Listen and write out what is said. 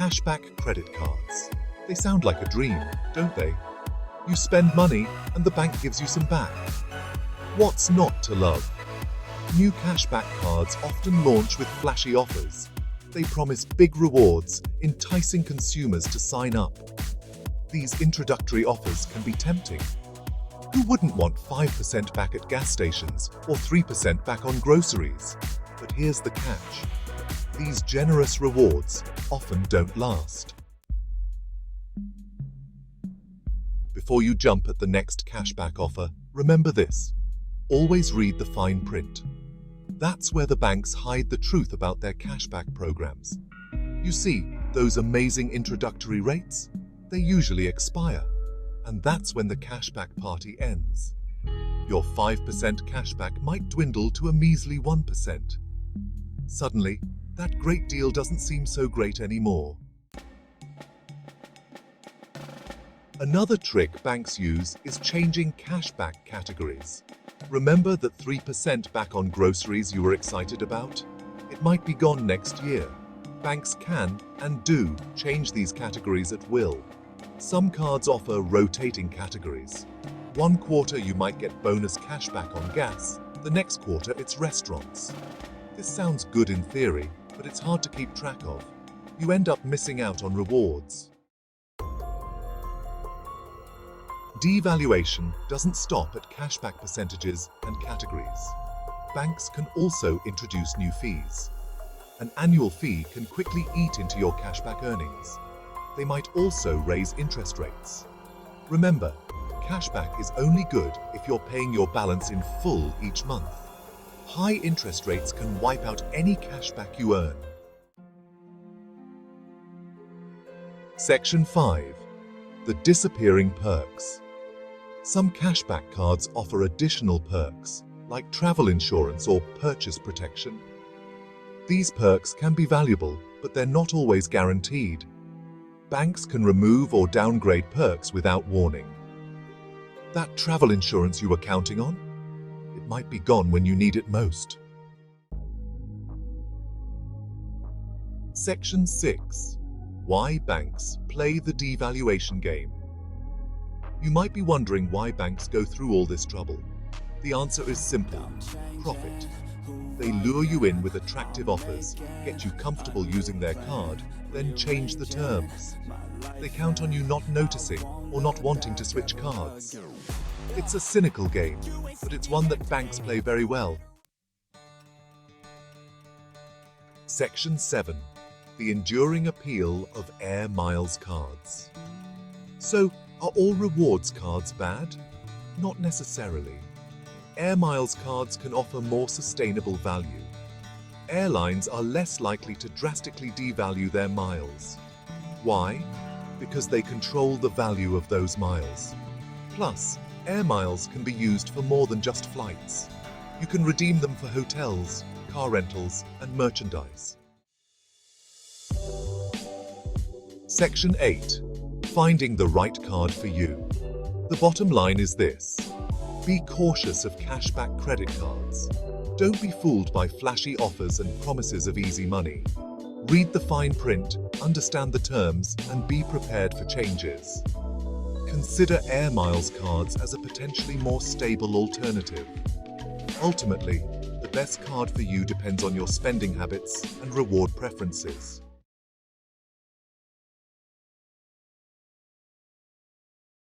Cashback credit cards. They sound like a dream, don't they? You spend money and the bank gives you some back. What's not to love? New cashback cards often launch with flashy offers. They promise big rewards, enticing consumers to sign up. These introductory offers can be tempting. Who wouldn't want 5% back at gas stations or 3% back on groceries? But here's the catch. These generous rewards often don't last. Before you jump at the next cashback offer, remember this. Always read the fine print. That's where the banks hide the truth about their cashback programs. You see, those amazing introductory rates? They usually expire. And that's when the cashback party ends. Your 5% cashback might dwindle to a measly 1%. Suddenly, that great deal doesn't seem so great anymore. Another trick banks use is changing cashback categories. Remember that 3% back on groceries you were excited about? It might be gone next year. Banks can and do change these categories at will. Some cards offer rotating categories. One quarter you might get bonus cashback on gas, the next quarter it's restaurants. This sounds good in theory, but it's hard to keep track of. You end up missing out on rewards. Devaluation doesn't stop at cashback percentages and categories. Banks can also introduce new fees. An annual fee can quickly eat into your cashback earnings. They might also raise interest rates. Remember, cashback is only good if you're paying your balance in full each month. High interest rates can wipe out any cashback you earn. Section 5. The disappearing perks. Some cashback cards offer additional perks, like travel insurance or purchase protection. These perks can be valuable, but they're not always guaranteed. Banks can remove or downgrade perks without warning. That travel insurance you were counting on? It might be gone when you need it most. Section 6. Why banks play the devaluation game. You might be wondering why banks go through all this trouble. The answer is simple: profit. They lure you in with attractive offers, get you comfortable using their card, then change the terms. They count on you not noticing or not wanting to switch cards. It's a cynical game, but it's one that banks play very well. Section 7. The enduring appeal of Air Miles cards. So, are all rewards cards bad? Not necessarily. Air Miles cards can offer more sustainable value. Airlines are less likely to drastically devalue their miles. Why? Because they control the value of those miles. Plus, Air Miles can be used for more than just flights. You can redeem them for hotels, car rentals, and merchandise. Section 8. Finding the right card for you. The bottom line is this. Be cautious of cashback credit cards. Don't be fooled by flashy offers and promises of easy money. Read the fine print, understand the terms, and be prepared for changes. Consider Air Miles cards as a potentially more stable alternative. Ultimately, the best card for you depends on your spending habits and reward preferences.